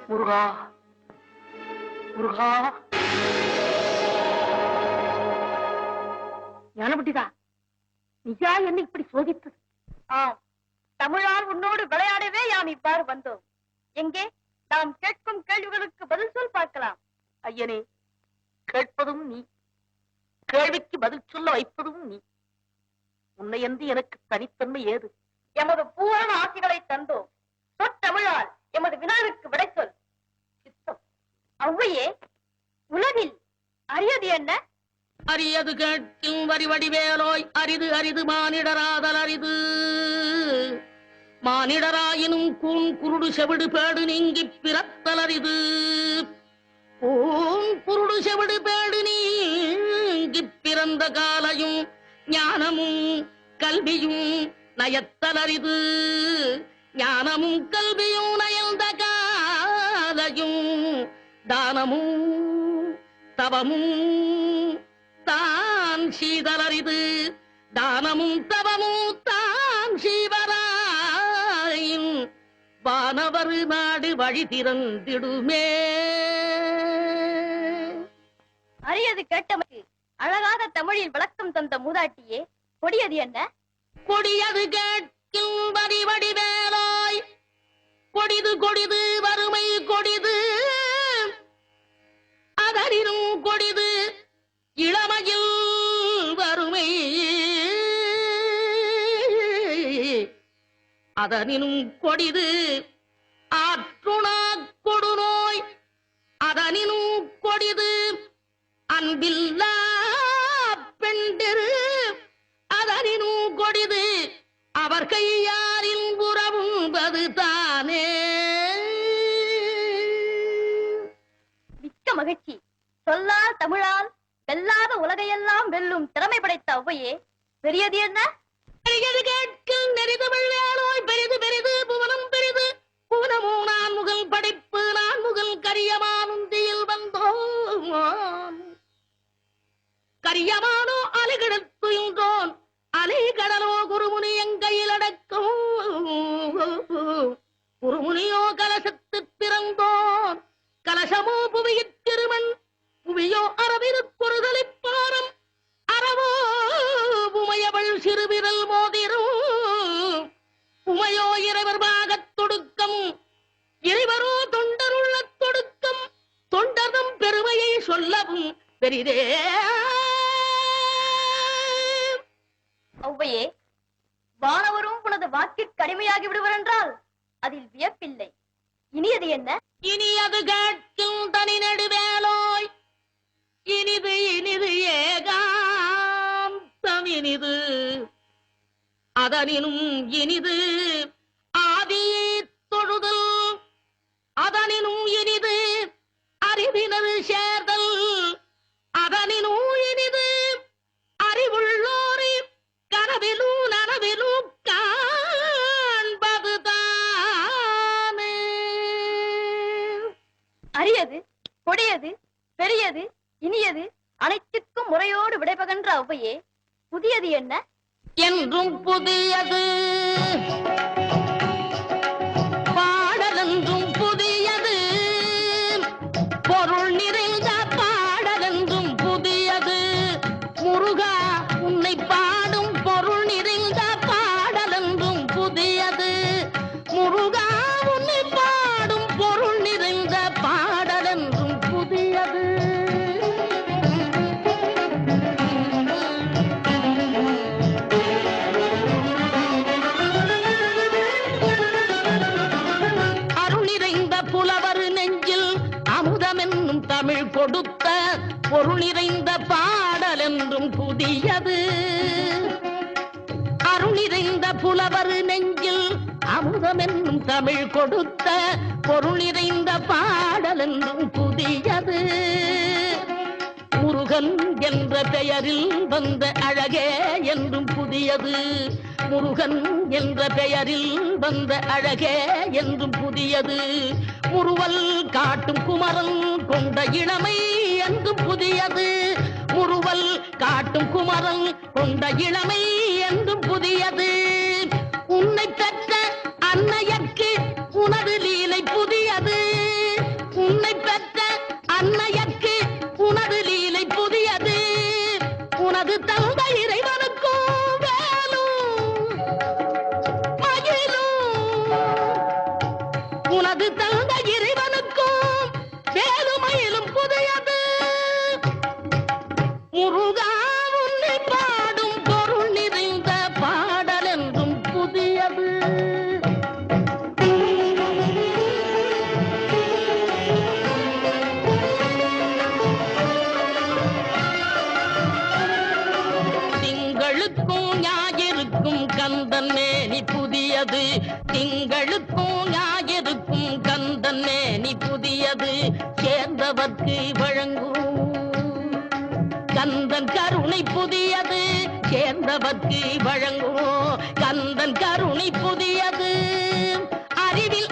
முருகா முருகா. ஞானபட்டிதா, நிஜா என்ன இப்படி சோதித்தது? ஆம், தமிழால் உன்னோடு விளையாடவே யாம் இவ்வாறு வந்தோம். எங்கே நாம் கேட்கும் கேள்விகளுக்கு பதில் சொல் பார்க்கலாம். ஐயனே, கேட்பதும் நீ, கேள்விக்கு பதில் சொல்ல வைப்பதும் நீ. உன்னையன்றி எனக்கு தனித்தன்மை ஏது? எமது பூரண ஆசிகளை தந்தோம். சொற்றமிழால் எமது வினாவிற்கு விடை சொல். சித்தம். அவ்வையே, உலகில் அரியது என்ன? அரியது கேட்கும் வரிவடிவேலோய், அரிது அரிது மானிடராதல் அரிது. மானிடராயினும் கூன் குருடு செவிடு பேடு நீங்கி பிறத்தல் அரிது. கூன் குருடு செவிடு பேடு நீங்கி பிறந்த காலையும் ஞானமும் கல்வியும் நயத்தல் அரிது. ஞானமும் கல்வியும் நயந்த காலையும் தானமும் தவமும் தான் சீதலரிது. தானமும் தவமும் தான் சீவராயின் வானவர் நாடு வழி திறந்திடுமே. அரியது கேட்டமைக்கு அழகாக தமிழில் விளக்கம் தந்த மூதாட்டியே, கொடியது என்ன? கொடியது கேட்கும் வடிவடிவேலோய், கொடிது கொடிது வறுமை கொடிது. அதனினும் கொடிது இளமையில் வறுமை. அதனினும் கொடிது ஆற்றுணா கொடுநோய். அதனினும் கொடிது அன்பில்லா பெண்டிரு. அதனினும் கொடிது அவர் கையாரின் புறவும்பது தானே. மிக்க மகிழ்ச்சி. சொல்லால் தமிழால் வெல்லாத உலகையெல்லாம் வெல்லும் திறமை படைத்த அவ்வையே, பெரியது என்ன? பெரியது கேட்கும் நெறிதமிழ் வேலோய், பெரிது பெரிது புவனம் பெரிது. புவனமோ நான் முகல் படைப்பு, நான் முகல் கரியமானுந்தியில் வந்தோம். கரியமானோ அலைகிடத்துயின்றோன், அலைகடலோ குருமுனி எங்கையில் அடக்கும். குருமுனியோ கலசத்து பிறந்தோன், கலசமோ புவியிற் திருமண். புவியோ அரவிருக்குறுதலைப் பாரம், அறவோ உமையவள் சிறுவிரல் மோதிரும். உமையோ இறைவர் பாகத் தொடுக்கம், இறைவரோ தொண்டருள்ள தொடுக்கம். தொண்டர்தம் பெருமையை சொல்லவும் பெரிதே. அவ்வையே, வானவரும் உனது வாக்கிற்கு அடிமையாகி விடுவர் என்றால் அதில் வியப்பில்லை. இனியது என்ன? இனியது கேட்கும் தனி நடுவேலோய், இனிது இனிது ஏகாந்தம் இனிது. அதனினும் இனிது ஆதியை தொழுதல். அதனினும் இனிது அறிவினர் சேர்தல். அதனினும் இனிது அறிவுள்ளோரை கனவிலும் நனவிலும் காண்பது தானே. அரியது, கொடியது, பெரியது, இனியது அனைத்திற்கும் முறையோடு விடைபகன்ற அவ்வையே, புதியது என்ன? என்றும் புதியது பாடலென்றும் புதியது. பொருள் நிறைந்த பாடலென்றும் புதியது. முருகா, உன்னை பாடும் பொருள் நிறைந்த பாடலென்றும் புதியது. முருகா, உன்னை பாடும் பொருள் நிறைந்த பாடலென்றும் புதியது. தமிழ் கொடுத்த பொருள் நிறைந்த பாடல் என்றும் புதியது. அருள் நிறைந்த புலவர் நெஞ்சில் அமுதம் என்னும் தமிழ் கொடுத்த பொருள் நிறைந்த பாடல் என்றும் புதியது. முருகன் என்ற பெயரில் வந்த அழகே என்றும் புதியது. முருகன் என்ற பெயரில் வந்த அழகே என்றும் புதியது. முறுவல் காட்டும் குமரன் கொண்ட இளமை என்றும் புதியது. முறுவல் காட்டும் குமரன் கொண்ட இளமை என்றும் புதியது. உன்னை பெற்ற அன்னையர்க்கு உனது லீலை புதியது. உன்னை பெற்ற அன்னையர்க்கு உனது லீலை புதியது. உனது தந்தை இறைவனுக்கும் வேலும் மயிலும். உனது தந்தை இறைவனுக்கும் வேலுமயிலும் புதியது. முருகா உன்னை பாடும் பொருள் நிறைந்த பாடல் என்றும் புதியது. திங்களுக்கும் ஞாயிறுக்கும் கந்தன் மேனி புதியது. திங்களுக்கும் ஞாயிறுக்கும் கந்தன் மேனி புதியது. சேர்ந்தவர்க்கு வழங்கும் கந்தன் கருணை புதியது. சேர்ந்தவர்க்கு வழங்கும் கந்தன் கருணை புதியது. அறிவில்